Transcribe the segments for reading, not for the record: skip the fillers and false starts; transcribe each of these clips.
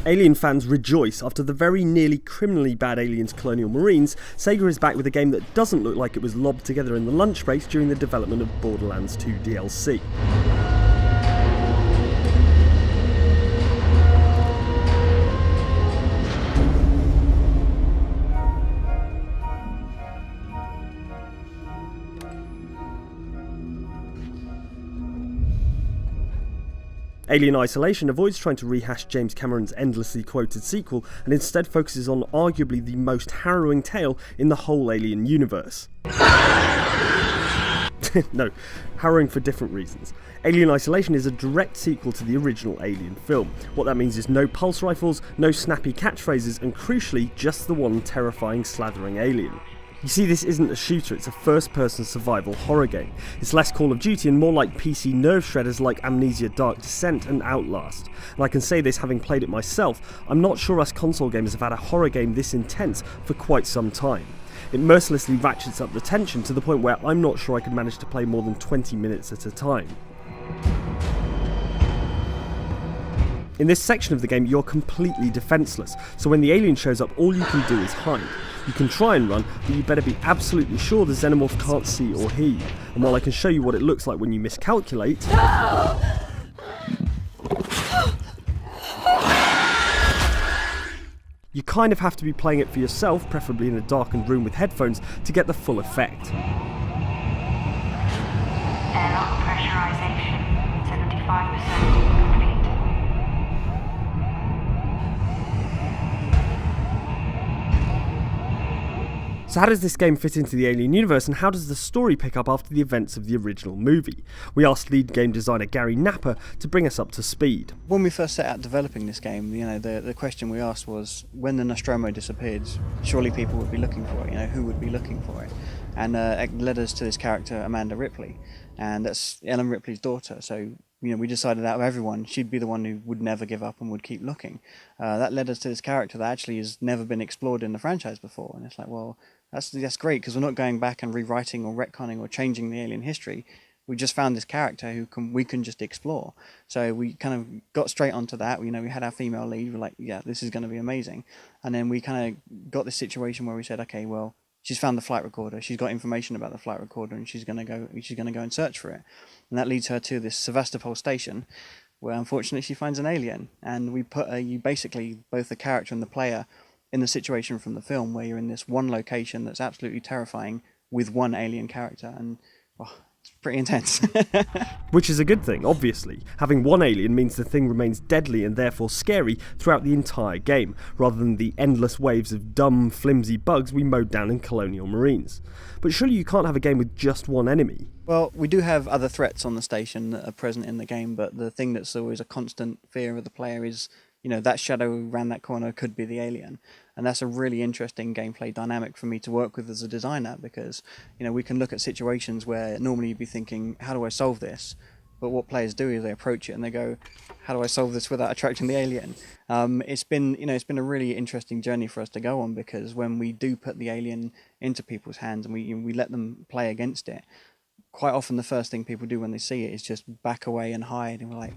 Alien fans rejoice. After the very nearly criminally bad Aliens Colonial Marines, Sega is back with a game that doesn't look like it was lobbed together in the lunch breaks during the development of Borderlands 2 DLC. Alien Isolation avoids trying to rehash James Cameron's endlessly quoted sequel and instead focuses on arguably the most harrowing tale in the whole Alien universe. No, harrowing for different reasons. Alien Isolation is a direct sequel to the original Alien film. What that means is no pulse rifles, no snappy catchphrases, and crucially, just the one terrifying slathering alien. You see, this isn't a shooter, it's a first-person survival horror game. It's less Call of Duty and more like PC nerve shredders like Amnesia Dark Descent and Outlast. And I can say this having played it myself, I'm not sure us console gamers have had a horror game this intense for quite some time. It mercilessly ratchets up the tension to the point where I'm not sure I could manage to play more than 20 minutes at a time. In this section of the game, you're completely defenceless, so when the alien shows up, all you can do is hide. You can try and run, but you better be absolutely sure the xenomorph can't see or hear you. And while I can show you what it looks like when you miscalculate, you kind of have to be playing it for yourself, preferably in a darkened room with headphones, to get the full effect. Airlock pressurization 75% complete. So how does this game fit into the Alien universe, and how does the story pick up after the events of the original movie? We asked lead game designer Gary Napper to bring us up to speed. When we first set out developing this game, the question we asked was, when the Nostromo disappeared, surely people would be looking for it, who would be looking for it? And it led us to this character, Amanda Ripley, and that's Ellen Ripley's daughter, so we decided out of everyone, she'd be the one who would never give up and would keep looking. That led us to this character that actually has never been explored in the franchise before, and it's like, well, that's great, because we're not going back and rewriting or retconning or changing the Alien history. We just found this character who we can just explore. So we kind of got straight onto that. We had our female lead. We're like, yeah, this is going to be amazing. And then we kind of got this situation where we said, okay, well, she's found the flight recorder. She's got information about the flight recorder, and she's going to go and search for it. And that leads her to this Sevastopol station, where unfortunately she finds an alien. And we put you basically, both the character and the player, in the situation from the film where you're in this one location that's absolutely terrifying with one alien character, and it's pretty intense. Which is a good thing, obviously. Having one alien means the thing remains deadly and therefore scary throughout the entire game, rather than the endless waves of dumb, flimsy bugs we mowed down in Colonial Marines. But surely you can't have a game with just one enemy. Well, we do have other threats on the station that are present in the game, but the thing that's always a constant fear of the player is that shadow around that corner could be the alien. And that's a really interesting gameplay dynamic for me to work with as a designer, because, we can look at situations where normally you'd be thinking, how do I solve this? But what players do is they approach it and they go, how do I solve this without attracting the alien? It's been a really interesting journey for us to go on, because when we do put the alien into people's hands and we let them play against it, quite often the first thing people do when they see it is just back away and hide, and we're like,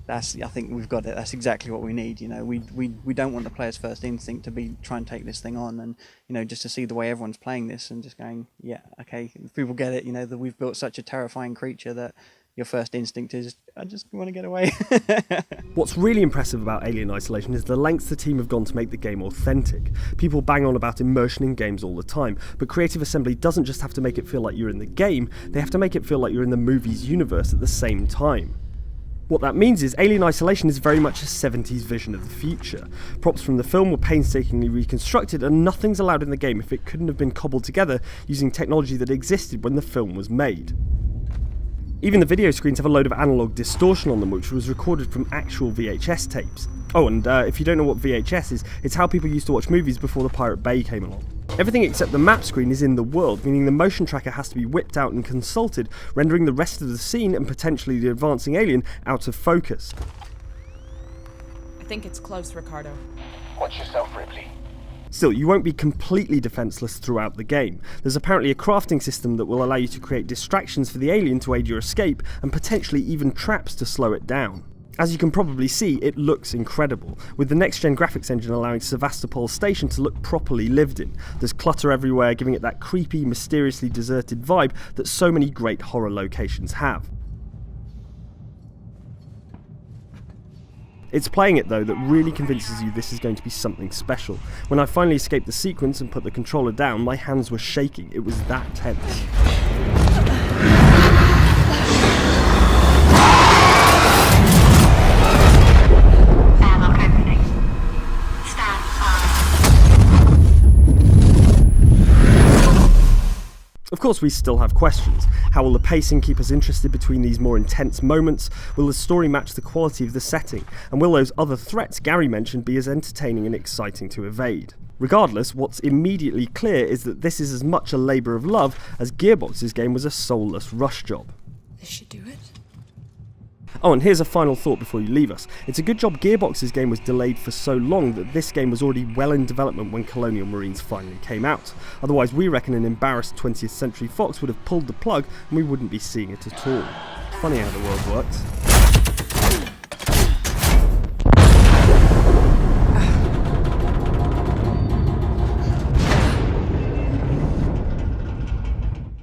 I think we've got it. That's exactly what we need. We don't want the player's first instinct to be try and take this thing on, and just to see the way everyone's playing this and just going, yeah, okay, if people get it, that we've built such a terrifying creature that your first instinct is, I just want to get away. What's really impressive about Alien Isolation is the lengths the team have gone to make the game authentic. People bang on about immersion in games all the time, but Creative Assembly doesn't just have to make it feel like you're in the game, they have to make it feel like you're in the movie's universe at the same time. What that means is Alien Isolation is very much a 70s vision of the future. Props from the film were painstakingly reconstructed, and nothing's allowed in the game if it couldn't have been cobbled together using technology that existed when the film was made. Even the video screens have a load of analog distortion on them, which was recorded from actual VHS tapes. Oh, and if you don't know what VHS is, it's how people used to watch movies before the Pirate Bay came along. Everything except the map screen is in the world, meaning the motion tracker has to be whipped out and consulted, rendering the rest of the scene and potentially the advancing alien out of focus. I think it's close, Ricardo. Watch yourself, Ripley. Still, you won't be completely defenceless throughout the game. There's apparently a crafting system that will allow you to create distractions for the alien to aid your escape, and potentially even traps to slow it down. As you can probably see, it looks incredible, with the next-gen graphics engine allowing Sevastopol Station to look properly lived in. There's clutter everywhere, giving it that creepy, mysteriously deserted vibe that so many great horror locations have. It's playing it though that really convinces you this is going to be something special. When I finally escaped the sequence and put the controller down, my hands were shaking. It was that tense. Airlock opening. Stand by. Of course, we still have questions. How will the pacing keep us interested between these more intense moments? Will the story match the quality of the setting? And will those other threats Gary mentioned be as entertaining and exciting to evade? Regardless, what's immediately clear is that this is as much a labour of love as Gearbox's game was a soulless rush job. This should do it. Oh, and here's a final thought before you leave us. It's a good job Gearbox's game was delayed for so long that this game was already well in development when Colonial Marines finally came out. Otherwise, we reckon an embarrassed 20th Century Fox would have pulled the plug and we wouldn't be seeing it at all. Funny how the world works.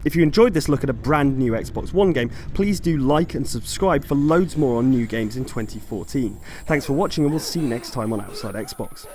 If you enjoyed this look at a brand new Xbox One game, please do like and subscribe for loads more on new games in 2014. Thanks for watching and we'll see you next time on Outside Xbox.